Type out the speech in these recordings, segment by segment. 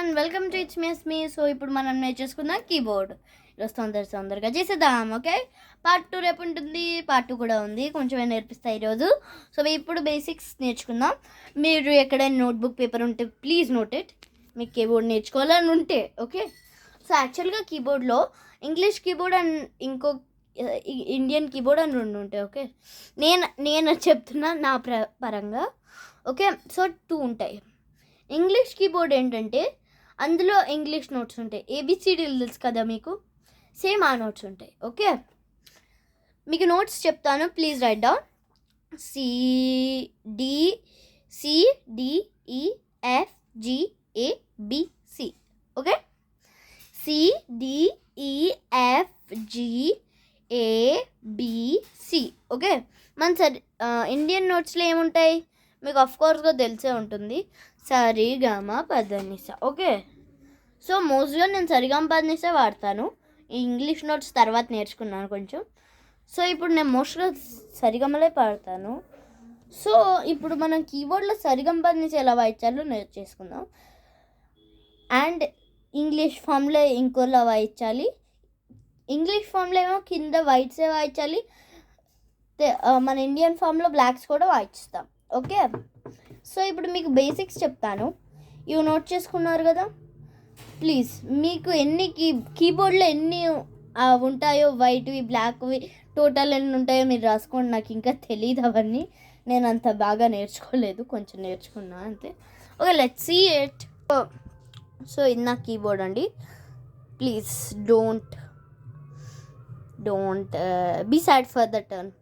Everyone, welcome to it's me. So ఇప్పుడు మనం నేర్చేసుకుందాం keyboard. ఈరోజు తొందరగా చేసేద్దాం. ఓకే, పార్ట్ 2 రేపు ఉంటుంది. పార్ట్ 2 కూడా ఉంది, కొంచెం నేర్పిస్తాయి ఈరోజు. సో ఇప్పుడు బేసిక్స్ నేర్చుకుందాం. మీరు ఎక్కడైనా నోట్బుక్ పేపర్ ఉంటే ప్లీజ్ నోట్ ఇట్. మీకు కీబోర్డ్ నేర్చుకోవాలని ఉంటే. ఓకే, సో యాక్చువల్గా కీబోర్డ్లో ఇంగ్లీష్ కీబోర్డ్ అండ్ ఇంకో ఇండియన్ కీబోర్డ్ అని 2 ఉంటాయి. ఓకే, నేను చెప్తున్నా నా పరంగా. ఓకే, సో 2 ఉంటాయి. ఇంగ్లీష్ కీబోర్డ్ ఏంటంటే అందులో ఇంగ్లీష్ నోట్స్ ఉంటాయి. ఏబిసిడీలు తెలుసు కదా మీకు, సేమ్ ఆ నోట్స్ ఉంటాయి. ఓకే, మీకు నోట్స్ చెప్తాను, please right down. CDEFGABC. Okay, CDEFGABC. Okay, మన ఇండియన్ నోట్స్లో ఏముంటాయి మీకు అఫ్కోర్స్గా తెలిసే ఉంటుంది, సరిగమ పదనిస. ఓకే, సో మోస్ట్గా నేను సరిగమ పదనిస వాడతాను. ఈ ఇంగ్లీష్ నోట్స్ తర్వాత నేర్చుకున్నాను కొంచెం. సో ఇప్పుడు నేను మోస్ట్గా సరిగమలే పాడతాను. సో ఇప్పుడు మనం కీబోర్డ్లో సరిగమ పదనిస ఎలా వాయించాలో నేర్చేసుకుందాం. అండ్ ఇంగ్లీష్ ఫామ్లో ఇంకోలా వాయించాలి. ఇంగ్లీష్ ఫామ్లో ఏమో కింద వైట్సే వాయించాలి, మన ఇండియన్ ఫామ్లో బ్లాక్స్ కూడా వాయిస్తాం. ఓకే, సో ఇప్పుడు మీకు బేసిక్స్ చెప్తాను. ఇవి నోట్ చేసుకున్నారు కదా, ప్లీజ్ మీకు ఎన్ని కీబోర్డ్లో ఎన్ని ఉంటాయో, వైట్వి బ్లాక్వి టోటల్ ఎన్ని ఉంటాయో మీరు రాసుకోండి. నాకు ఇంకా తెలియదు అవన్నీ, నేను అంత బాగా నేర్చుకోలేదు, కొంచెం నేర్చుకున్నా అంతే. Okay, let's see it. So ఇది నా కీబోర్డ్ అండి. Please don't be sad for the turn,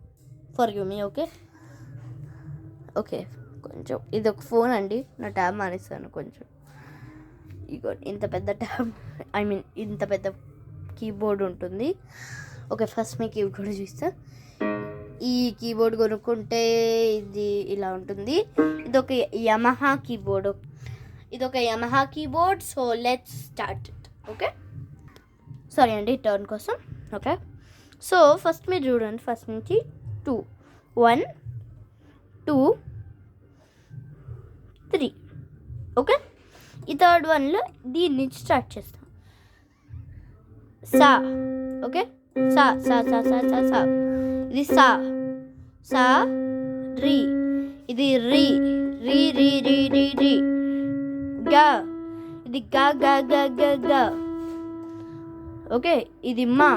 for you me. Okay okay, కొంచెం ఇది ఒక ఫోన్ అండి, నా ట్యాబ్ మానేస్తాను కొంచెం. ఇగో ఇంత పెద్ద ట్యాబ్, ఇంత పెద్ద కీబోర్డ్ ఉంటుంది. ఓకే, ఫస్ట్ మీకు ఇవి కూడా చూస్తా. ఈ కీబోర్డ్ కొనుక్కుంటే ఇది ఇలా ఉంటుంది. ఇది ఒక Yamaha keyboard. So let's start it. Okay, sorry అండి టర్న్ కోసం. ఓకే, సో ఫస్ట్ మీరు చూడండి, ఫస్ట్ నుంచి 2 1 2 3. ఓకే, ఈ థర్డ్ వన్లో దీని నుంచి స్టార్ట్ చేస్తాం. సా. ఓకే, సా సా సా సా సా సా. ఇది సా సా రీ. ఇది రీ రీ రీ రీ రీ రీ. గా. ఇది గా గా గా గా గా. ఓకే, ఇది మా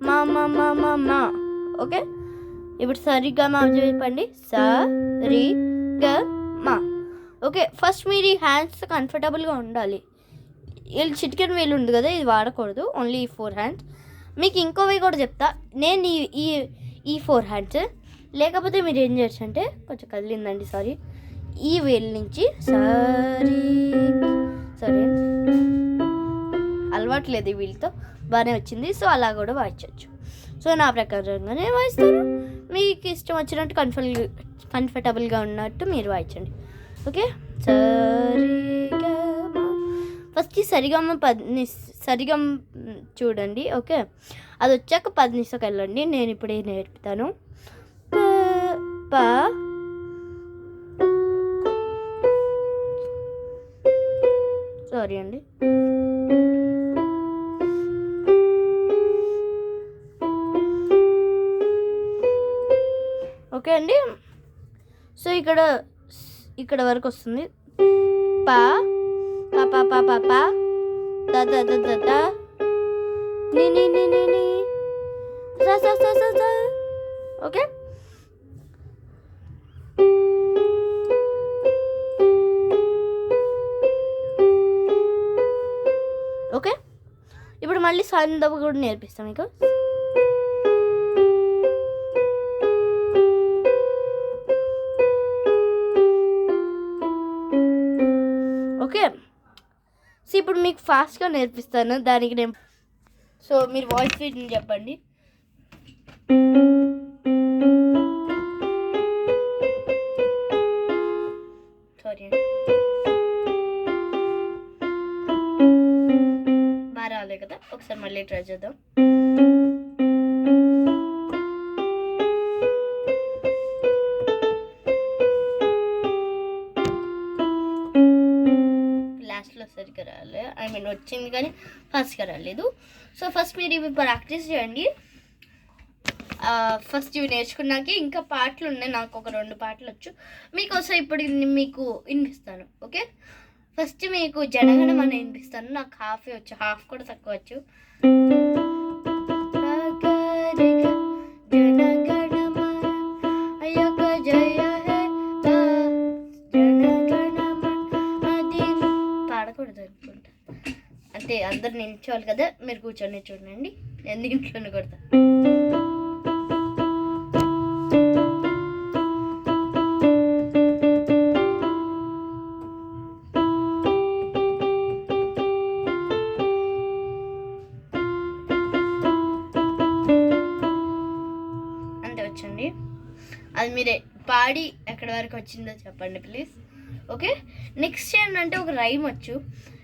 మా మా మా మా మా. ఓకే, ఇప్పుడు సరిగ్గా మా చెప్పండి. సా రీ గా మా. ఓకే, ఫస్ట్ మీరు ఈ హ్యాండ్స్ కంఫర్టబుల్గా ఉండాలి. వీళ్ళు చిటికెన్ వేలు ఉంది కదా, ఇది వాడకూడదు, ఓన్లీ ఈ 4 హ్యాండ్స్. మీకు ఇంకోవి కూడా చెప్తా. నేను ఈ 4 హ్యాండ్స్, లేకపోతే మీరు ఏం చేయొచ్చు అంటే, కొంచెం కదిలిందండి సారీ, ఈ వేలు నుంచి సారీ అలవాట్లేదు వీళ్ళతో, బాగానే వచ్చింది. సో అలా కూడా వాయించవచ్చు. సో నా ప్రకారంగానే వాయిస్తాను, మీకు ఇష్టం వచ్చినట్టు కంఫర్టబుల్గా ఉన్నట్టు మీరు వాయించండి. ఓకే, సరిగమ. ఫస్ట్ సరిగమ సరిగమ చూడండి. ఓకే, అది వచ్చాక 10 నిమిషాలకు వెళ్ళండి. నేను ఇప్పుడే నేర్పుతాను. ప సారీ అండి. ఓకే అండి, సో ఇక్కడ వరకు వస్తుంది. పా పా పా పా పా పా దా దా దా దా దా ని ని ని ని ని సా సా సా సా సా. ఓకే, ఓకే, ఇప్పుడు మళ్ళీ సందవ కూడా నేర్పిస్తాం మీకు. ఓకే, సో ఇప్పుడు మీకు ఫాస్ట్గా నేర్పిస్తాను, దానికి నేను. సో మీరు వాయిస్ ఫీడ్ని చెప్పండి. సారీ బాగా రాలే కదా, ఒకసారి మళ్ళీ ట్రై చేద్దాం. లాస్ట్లో సరిగ్గా రాలే, ఐ మీన్ వచ్చింది కానీ ఫాస్ట్గా రాలేదు. సో ఫస్ట్ మీరు ఇవి ప్రాక్టీస్ చేయండి. ఫస్ట్ ఇవి నేర్చుకున్నాక ఇంకా పాటలు ఉన్నాయి, నాకు ఒక 2 పాటలు వచ్చు. మీకోసం ఇప్పుడు మీకు వినిపిస్తాను. ఓకే, ఫస్ట్ మీకు జనగణమన వినిపిస్తాను. నాకు హాఫే వచ్చు, హాఫ్ కూడా తక్కువ వచ్చు. పాడకూడదు అనుకుంటా, అంటే అందరు నిల్చోవాలి కదా, మీరు కూర్చొని చూడండి, నేను దీంట్లోనే కొడతా. వచ్చండి, అది మీరే పాడి ఎక్కడి వరకు వచ్చిందో చెప్పండి ప్లీజ్. ఓకే, నెక్స్ట్ ఏంటంటే ఒక రైమ్ వచ్చు.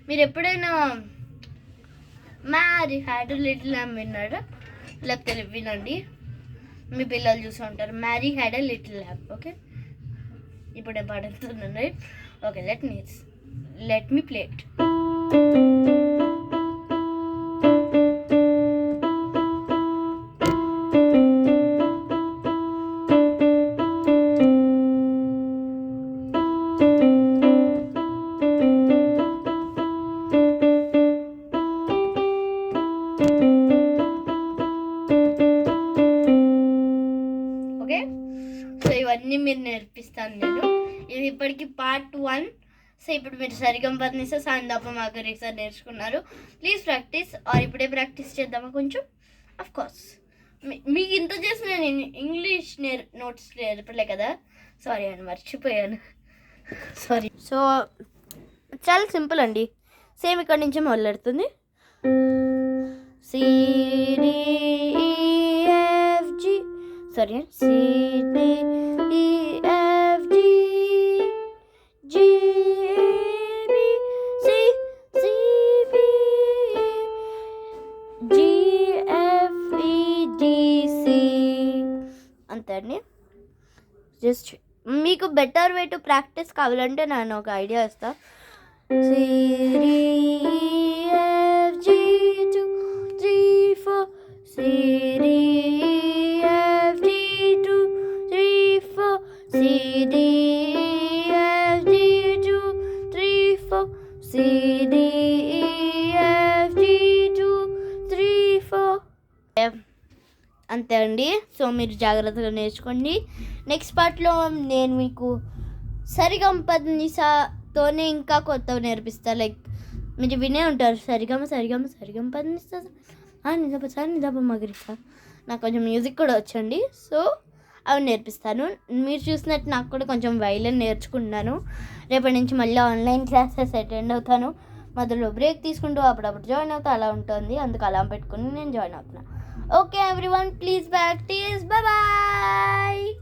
మీరు ఎప్పుడైనా మ్యారీ హ్యాడ్ లిటిల్ ల్యాంబ్ విన్నారా? లేకపోతే వినండి, మీ పిల్లలు చూసి ఉంటారు. Mary had a little lamb. Okay, ఇప్పుడు నేను పాడుతున్నాను. Okay, let me play it. Okay, so ఇవన్నీ మీరు నేర్పిస్తాను నేను. ఇది ఇప్పటికి పార్ట్ 1. సో ఇప్పుడు మీరు సరిగమపదనిస సాందాపమాగరిస నేర్చుకున్నారు. Please practice. ఇప్పుడే ప్రాక్టీస్ చేద్దామా కొంచెం? అఫ్ కోర్స్ మీకు ఇంత చేసి నేను ఇంగ్లీష్ నోట్స్ నేర్పలే కదా, సారీ అండి, మర్చిపోయాను, సారీ. సో చాలా సింపుల్ అండి, సేమ్ ఇక్కడ నుంచి మొదలెడుతుంది. CDEFG, sorry, CDEFG GABC CB GFEDC అంతే అండి. జస్ట్ మీకు బెటర్ వే టు ప్రాక్టీస్ కావాలంటే నేను ఒక ఐడియా ఇస్తాను. CDEFG 2 3 4 CDEFG 2 3 4 CDEFG 2 3 4 CDEFG 2 3 4. అంతే అండి. సో మీరు జాగ్రత్తగా నేర్చుకోండి. నెక్స్ట్ పార్ట్లో నేను మీకు సరిగమపదనిసతోనే ఇంకా కొత్తవి నేర్పిస్తాను. లైక్ మీరు వినే ఉంటారు, సరిగమపదనిస నిజపమగరిస. నాకు కొంచెం మ్యూజిక్ కూడా వచ్చండి, సో అవి నేర్పిస్తాను. మీరు చూసినట్టు నాకు కూడా కొంచెం వైలెన్ నేర్చుకుంటున్నాను. రేపటి నుంచి మళ్ళీ ఆన్లైన్ క్లాసెస్ అటెండ్ అవుతాను. మధ్యలో బ్రేక్ తీసుకుంటూ అప్పుడప్పుడు జాయిన్ అవుతా, అలా ఉంటుంది. అందుకు అలా పెట్టుకుని నేను జాయిన్ అవుతున్నాను. Okay everyone, please practise. Bye.